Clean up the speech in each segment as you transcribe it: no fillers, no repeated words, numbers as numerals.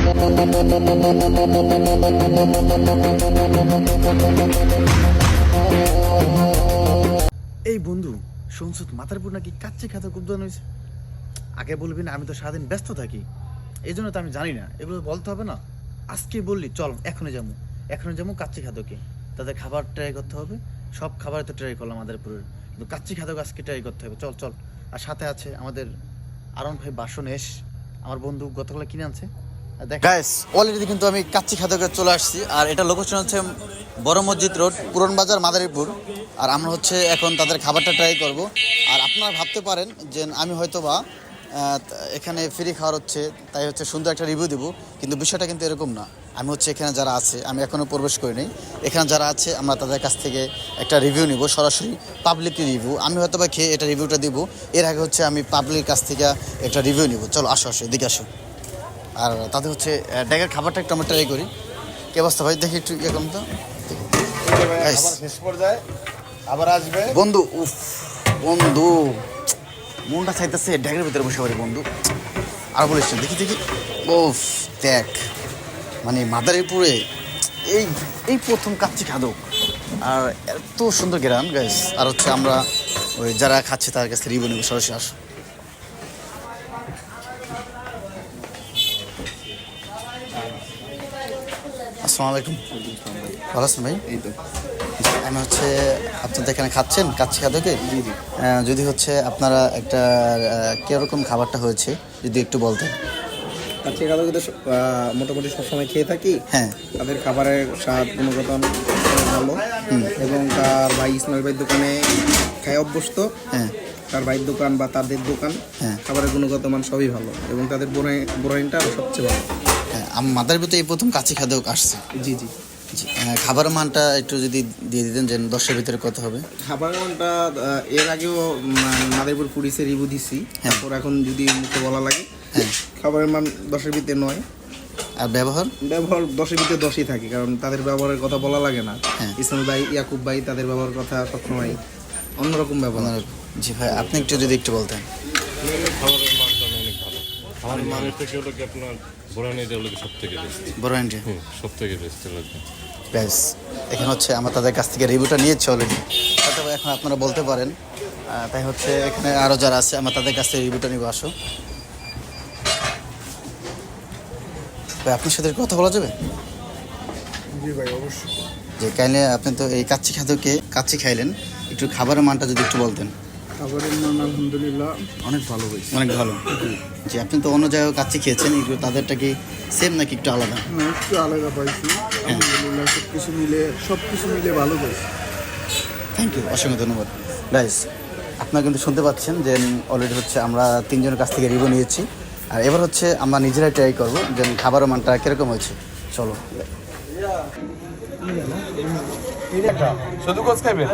এই বন্ধু, শুনছো মাথার উপর নাকি কাচ্চি খাতে উদ্বোধন হয়েছে? আগে বলবি না? আমি তো সারাদিন ব্যস্ত থাকি, এই জন্য তো আমি জানি না। এগুলো বলতে হবে না? আজকে বললি চল এখনই যাবো কাচ্চি খাদকে। তাদের খাবার ট্রাই করতে হবে। সব খাবার তো ট্রাই করলাম মাদারীপুরের, কিন্তু কাচ্চি খাদক আজকে ট্রাই করতে হবে। চল চল। আর সাথে আছে আমাদের আরন ভাই বাসনেশ, আমার বন্ধু গতকাল কিনে আনছে। গাইস, অলরেডি কিন্তু আমি কাচ্চি খাদকে চলে আসছি। আর এটা লোকেশন হচ্ছে বড় মসজিদ রোড, পুরন বাজার, মাদারীপুর। আর আমরা হচ্ছে এখন তাদের খাবারটা ট্রাই করব। আর আপনারা ভাবতে পারেন যে আমি হয়তো বা এখানে ফ্রি খাওয়ার হচ্ছে, তাই হচ্ছে সুন্দর একটা রিভিউ দেবো, কিন্তু বিষয়টা কিন্তু এরকম না। আমি হচ্ছে এখানে যারা আছে, আমি এখনও প্রবেশ করিনি, এখানে যারা আছে আমরা তাদের কাছ থেকে একটা রিভিউ নিব, সরাসরি পাবলিক রিভিউ। আমি হয়তো বা খেয়ে এটা রিভিউটা দিব, এর আগে হচ্ছে আমি পাবলিকের কাছ থেকে একটা রিভিউ নিব। চলো আসো এদিকে আসো। আর তাদের হচ্ছে ড্যাগের খাবারটা একটু আমরা ট্রাই করি। কি অবস্থা ভাই? দেখি একটু ইয়ে করুন তো। আবার আসবে বন্ধু। উফ বন্ধু, মনটা চাইতেছে ড্যাগের ভিতরে বসে পারি বন্ধু। আর বলিস দেখি উফ দেখ, মানে মাদারীপুরে এই এই প্রথম কাচ্চি খাদক, আর এত সুন্দর গ্রাম গাইস। আর হচ্ছে আমরা ওই যারা খাচ্ছে তার কাছে রিভিউ নেব, সরাসরি আসো। আসসালামু আলাইকুম। ভালো আছেন ভাই? এই তো আমি হচ্ছে আপনাদের এখানে খাচ্ছেন কাচ্চি খাদকে। যদি হচ্ছে আপনারা একটা কীরকম খাবারটা হয়েছে যদি একটু বলতেন। কাচ্চি খাদকে তো মোটামুটি সবসময় খেয়ে থাকি। হ্যাঁ, তাদের খাবারের স্বাদ গুণগত অনেক ভালো, এবং তার ভাই ইসমাইল ভাইয়ের দোকানে খায় অভ্যস্ত। হ্যাঁ, তার ভাইয়ের দোকান বা তাদের দোকান, হ্যাঁ, খাবারের গুণগত মান সবই ভালো, এবং তাদের বোরাইনটা সবচেয়ে ভালো। হ্যাঁ। মাদারীপুরে এই প্রথম কাচ্চি খাদক আসছে। জি জি জি। খাবারের মানটা একটু যদি দিয়ে দিতেন, যে 10-এর ভিতরে কত হবে? খাবারের মানটা এর আগেও মাদারীপুর পুলিশে রিভিউ দিছি, তারপর এখন যদি মুখে বলা লাগে, হ্যাঁ, খাবারের মান 10-এর ভিতরে 9। আর ব্যবহার 10-এর ভিতরে 10ই থাকে, কারণ তাদের ব্যবহারের কথা বলা লাগে না। হ্যাঁ। ইসমাইল ভাই, ইয়াকুব ভাই, তাদের ব্যবহারের কথা সবসময় অন্যরকম ব্যবহার। জি ভাই, আপনি যদি একটু বলতেন। খাবারের মানটা অনেক ভালো। খাবারের মানের থেকে হলো কি আপনার বোরানিটা হলো সব থেকে বেস্ট। বড় সব থেকে বেস্ট লাগবে। ব্যাস, এখানে হচ্ছে আমরা তাদের কাছ থেকে রিভিউটা নিয়েছি অলরেডি। অথবা এখন আপনারা বলতে পারেন। তাই হচ্ছে এখানে আরও যারা আছে আমরা তাদের কাছ থেকে রিভিউটা নিব। আসো ভাই, আপনার সাথে কথা বলা যাবে? জি ভাই, অবশ্যই। যে কাইলে আপনি তো এই কাচ্চি খাদকে কাচ্চি খাইলেন, একটু খাবারের মানটা যদি একটু বলতেন। খাবারের মান আলহামদুলিল্লাহ অনেক ভালো হয়েছে। অনেক ভালো। জি, আপনি তো অন্য জায়গায় কাচ্চি খেয়েছেন, একটু তাদেরটা কি সেম নাকি একটু আলাদা? একটু আলাদা পাইছি, আলহামদুলিল্লাহ। সব কিছু মিলে ভালো পাইছি। থ্যাংক ইউ, অসংখ্য ধন্যবাদ। গাইস, আপনারা কিন্তু শুনতে পাচ্ছেন যে অলরেডি হচ্ছে আমরা 3 জনের কাছ থেকে রিভিউ নিয়েছি। আর এবার হচ্ছে আমরা নিজেরাই ট্রাই করবো যে খাবারের মানটা কীরকম হয়েছে। চলো। শুধু কোচ খাইবেন?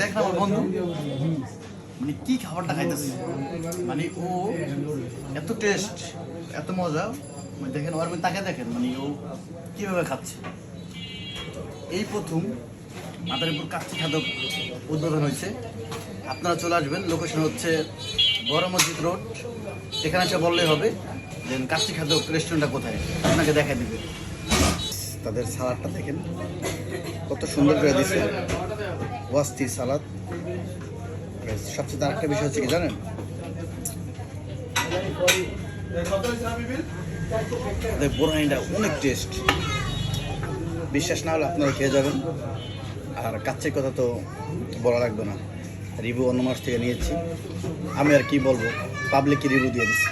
দেখ না আমার বন্ধু, মানে কি খাবারটা খাইতেছে, মানে ও এত টেস্ট, এত মজা। মানে দেখেন ওর তাকে দেখেন, মানে ও কীভাবে খাচ্ছে। এই প্রথম মাদারীপুর কাচ্চি খাদক উদ্বোধন হয়েছে। আপনারা চলে আসবেন, লোকেশন হচ্ছে বড় মসজিদ রোড। এখানে এসে বললেই হবে যে কাচ্চি খাদক রেস্টুরেন্টটা কোথায়, আপনাকে দেখাই দিবে। তাদের সালাদটা দেখেন কত সুন্দর করে দিচ্ছে, ওয়াস্তি সালাদ। সবচেয়ে আরেকটা বিষয় হচ্ছে কি জানেন, বোরহানিটা অনেক টেস্ট। বিশ্বাস না হলে আপনারা খেয়ে যাবেন। আর কাচ্চির কথা তো বলা লাগবে না, রিভিউ অন্য মাস থেকে নিয়েছি। আমি আর কি বলবো, পাবলিককে রিভিউ দিয়ে দিচ্ছি।